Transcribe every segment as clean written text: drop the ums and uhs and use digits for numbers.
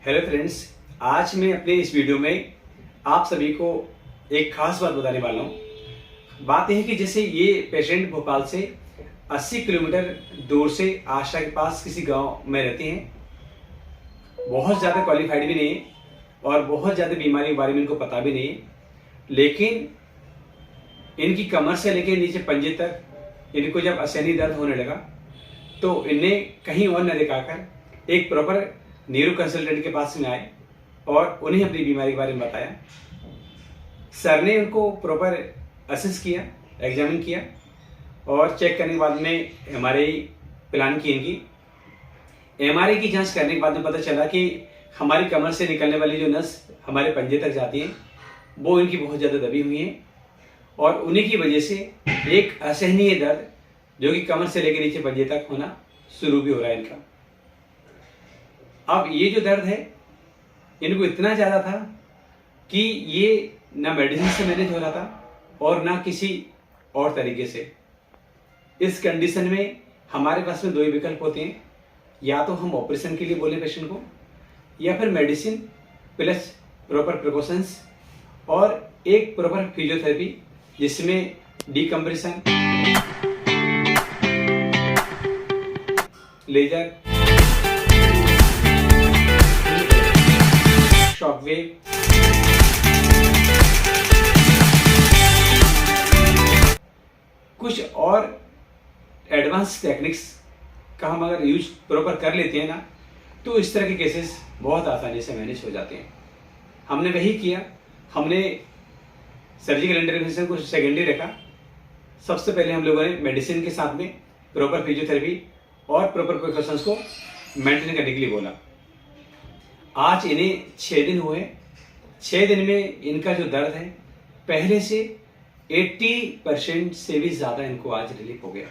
Hello friends, आज मैं अपने इस वीडियो में आप सभी को एक खास बात बताने वाला हूँ। बात यह है कि जैसे ये पेशेंट भोपाल से 80 किलोमीटर दूर से आशा के पास किसी गांव में रहते हैं। बहुत ज़्यादा क्वालिफाइड भी नहीं है और बहुत ज़्यादा बीमारी के बारे में इनको पता भी नहीं है, लेकिन इनकी कमर से लेकर नीचे पंजे तक इनको जब असहनीय दर्द होने लगा तो इन्हें कहीं और न दिखाकर एक प्रॉपर न्यूरो कंसल्टेंट के पास में आए और उन्हें अपनी बीमारी के बारे में बताया। सर ने उनको प्रॉपर असेस किया, एग्जामिन किया और चेक करने के बाद में एमआरआई प्लान की। इनकी एमआरआई की जांच करने के बाद में पता चला कि हमारी कमर से निकलने वाली जो नस हमारे पंजे तक जाती है वो इनकी बहुत ज़्यादा दबी हुई है और उन्हीं की वजह से एक असहनीय दर्द जो कि कमर से लेकर नीचे पंजे तक होना शुरू भी हो रहा है इनका। अब ये जो दर्द है इनको इतना ज़्यादा था कि ये ना मेडिसिन से मैनेज हो रहा था और ना किसी और तरीके से। इस कंडीशन में हमारे पास में दो ही विकल्प होते हैं, या तो हम ऑपरेशन के लिए बोले पेशेंट को, या फिर मेडिसिन प्लस प्रॉपर प्रिकॉशंस और एक प्रॉपर फिजियोथेरेपी जिसमें डिकम्प्रेशन, लेजर, शॉकवेव, कुछ और एडवांस टेक्निक्स का हम अगर यूज प्रॉपर कर लेते हैं ना तो इस तरह के केसेस बहुत आसानी से मैनेज हो जाते हैं। हमने वही किया, हमने सर्जिकल इंटरवेंशन को सेकेंडरी रखा। सबसे पहले हम लोगों ने मेडिसिन के साथ में प्रॉपर फिजियोथेरेपी और प्रॉपर प्रिकॉशंस को मेंटेन करने के लिए बोला। आज इन्हें 6 दिन हुए। 6 दिन में इनका जो दर्द है पहले से 80% से भी ज़्यादा इनको आज रिलीफ हो गया।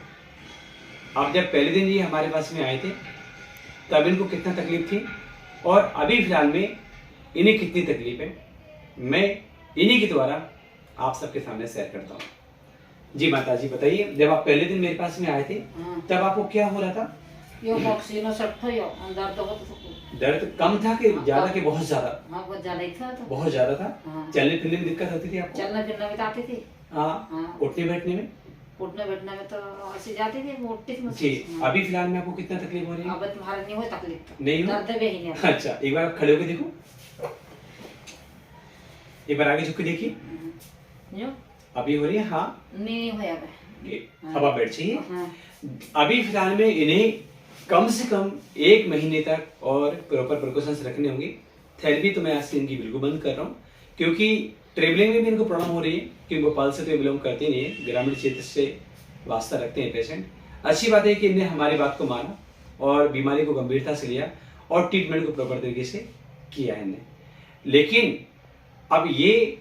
अब जब पहले दिन ये हमारे पास में आए थे तब इनको कितना तकलीफ थी और अभी फिलहाल में इन्हें कितनी तकलीफ है, मैं इन्हीं के द्वारा आप सबके सामने शेयर करता हूँ। जी माता जी बताइए, जब आप पहले दिन मेरे पास में आए थे तब आपको क्या हो रहा था? दर्द कम था कि ज्यादा कि बहुत ज्यादा? बहुत ज्यादा ही था। बहुत ज्यादा था। चलने फिरने में दिक्कत होती थी आपको? चलने फिरने में आती थी। हाँ। उठने बैठने में? उठने बैठने में तो ऐसे जाती थी, उठती थी। जी। अभी फिलहाल में आपको कितना तकलीफ हो रही है? अब तुम्हारा नहीं हो तकलीफ? नहीं हो? दर्द भी नहीं। अच्छा, एक बार आप खड़े होकर देखो, एक बार आगे झुक के देखिए। अभी हो रही है? हाँ। नहीं हो अब आप बैठ जाइए। अभी फिलहाल में इन्हें कम से कम 1 महीने तक और प्रॉपर प्रिकॉशंस रखने होंगे। थेरेपी तो मैं आज से इनकी बिल्कुल बंद कर रहा हूँ क्योंकि ट्रेवलिंग में भी इनको प्रॉब्लम हो रही है, क्योंकि भोपाल से तो बिलोंग करते नहीं है, ग्रामीण क्षेत्र से वास्ता रखते हैं पेशेंट। अच्छी बात है कि इन्हें हमारी बात को माना और बीमारी को गंभीरता से लिया और ट्रीटमेंट को प्रॉपर तरीके से किया है इन्हें। लेकिन अब ये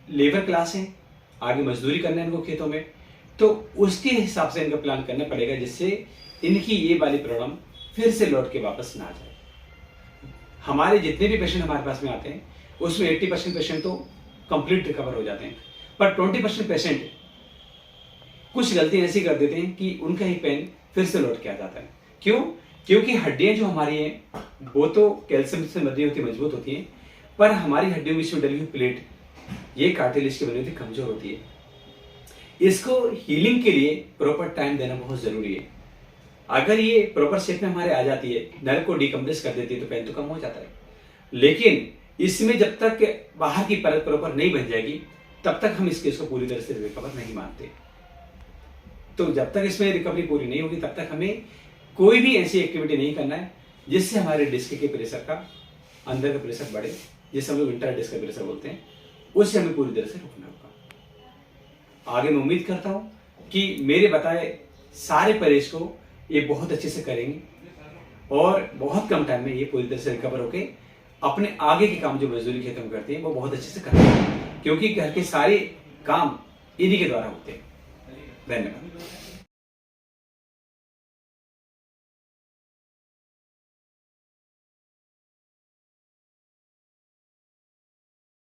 लेबर क्लास है, आगे मजदूरी करना है इनको खेतों में, तो उसके हिसाब से इनका प्लान करना पड़ेगा जिससे इनकी ये वाली प्रॉब्लम फिर से लौट के वापस ना आ जाए। हमारे जितने भी पेशेंट हमारे पास में आते हैं उसमें 80% पेशेंट तो कंप्लीट रिकवर हो जाते हैं, पर 20% पेशेंट कुछ गलती ऐसी कर देते हैं कि उनका ही पेन फिर से लौट के आ जाता है। क्यों? क्योंकि हड्डियां जो हमारी हैं वो तो कैल्शियम से बनी होती, मजबूत होती हैं, पर हमारी हड्डियों में डली हुई प्लेट ये कार्टिलेज की बनी होती कमजोर होती है। इसको हीलिंग के लिए प्रॉपर टाइम देना बहुत जरूरी है। अगर ये प्रॉपर शेप में हमारे आ जाती है, नर्व को डिकम्प्रेस कर देती है तो पेन तो कम हो जाता है, लेकिन इसमें जब तक बाहर की परत प्रॉपर नहीं बन जाएगी तब तक हम इस केस को पूरी तरह से रिकवर नहीं मानते। तो जब तक इसमें रिकवरी पूरी नहीं होगी तब तक हमें कोई भी ऐसी एक्टिविटी नहीं करना है जिससे हमारे डिस्क के प्रेशर का, अंदर का प्रेशर बढ़े, जिससे हम लोग इंटर डिस्क का प्रेशर बोलते हैं, उससे हमें पूरी तरह से रोकना होगा। आगे मैं उम्मीद करता हूं कि मेरे बताए सारे परहेज को ये बहुत अच्छे से करेंगे और बहुत कम टाइम में ये पूरी तरह से रिकवर होके अपने आगे के काम जो मजदूरी खेतों में करते हैं वो बहुत अच्छे से करते हैं, क्योंकि घर के सारे काम इन्हीं के द्वारा होते हैं। धन्यवाद।